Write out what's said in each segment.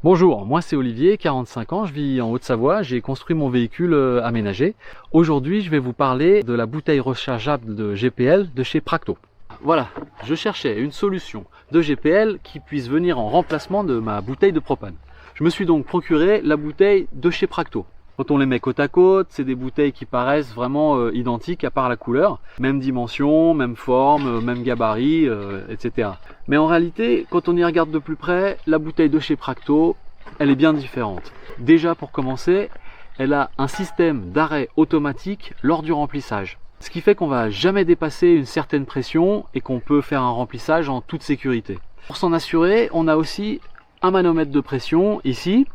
Bonjour, moi c'est Olivier, 45 ans, je vis en Haute-Savoie, j'ai construit mon véhicule aménagé. Aujourd'hui je vais vous parler de la bouteille rechargeable de GPL de chez Practo. Voilà, je cherchais une solution de GPL qui puisse venir en remplacement de ma bouteille de propane. Je me suis donc procuré la bouteille de chez Practo. Quand on les met côte à côte, c'est des bouteilles qui paraissent vraiment identiques à part la couleur. Même dimension, même forme, même gabarit, etc. Mais en réalité, quand on y regarde de plus près, la bouteille de chez Practo, elle est bien différente. Déjà pour commencer, elle a un système d'arrêt automatique lors du remplissage. Ce qui fait qu'on va jamais dépasser une certaine pression et qu'on peut faire un remplissage en toute sécurité. Pour s'en assurer, on a aussi un manomètre de pression ici.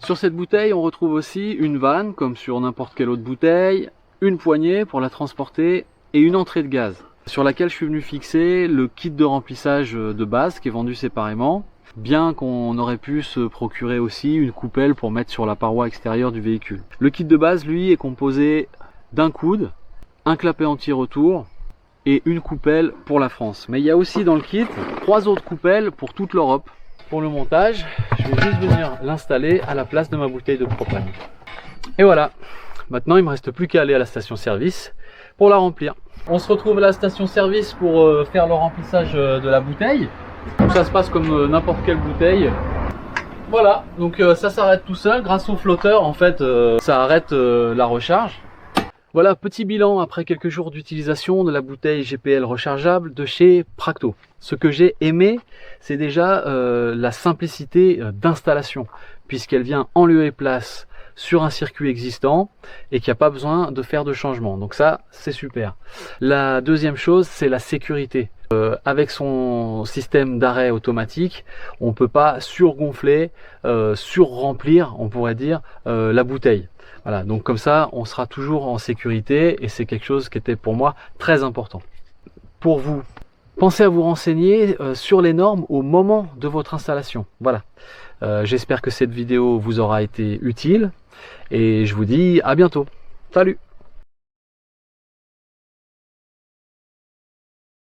Sur cette bouteille, on retrouve aussi une vanne, comme sur n'importe quelle autre bouteille, une poignée pour la transporter et une entrée de gaz, sur laquelle je suis venu fixer le kit de remplissage de base qui est vendu séparément, bien qu'on aurait pu se procurer aussi une coupelle pour mettre sur la paroi extérieure du véhicule. Le kit de base, lui, est composé d'un coude, un clapet anti-retour et une coupelle pour la France. Mais il y a aussi dans le kit 3 autres coupelles pour toute l'Europe. Pour le montage, je vais juste venir l'installer à la place de ma bouteille de propane. Et voilà, maintenant il ne me reste plus qu'à aller à la station service pour la remplir. On se retrouve à la station service pour faire le remplissage de la bouteille. Donc ça se passe comme n'importe quelle bouteille. Voilà, donc ça s'arrête tout seul grâce au flotteur. En fait, ça arrête la recharge. Voilà, petit bilan après quelques jours d'utilisation de la bouteille GPL rechargeable de chez Practo. Ce que j'ai aimé, c'est déjà la simplicité d'installation, puisqu'elle vient en lieu et place sur un circuit existant et qu'il n'y a pas besoin de faire de changement. Donc ça, c'est super. La deuxième chose, c'est la sécurité. Avec son système d'arrêt automatique, on ne peut pas surgonfler, surremplir, on pourrait dire, la bouteille. Voilà, donc comme ça, on sera toujours en sécurité et c'est quelque chose qui était pour moi très important. Pour vous, pensez à vous renseigner sur les normes au moment de votre installation. Voilà, j'espère que cette vidéo vous aura été utile et je vous dis à bientôt. Salut!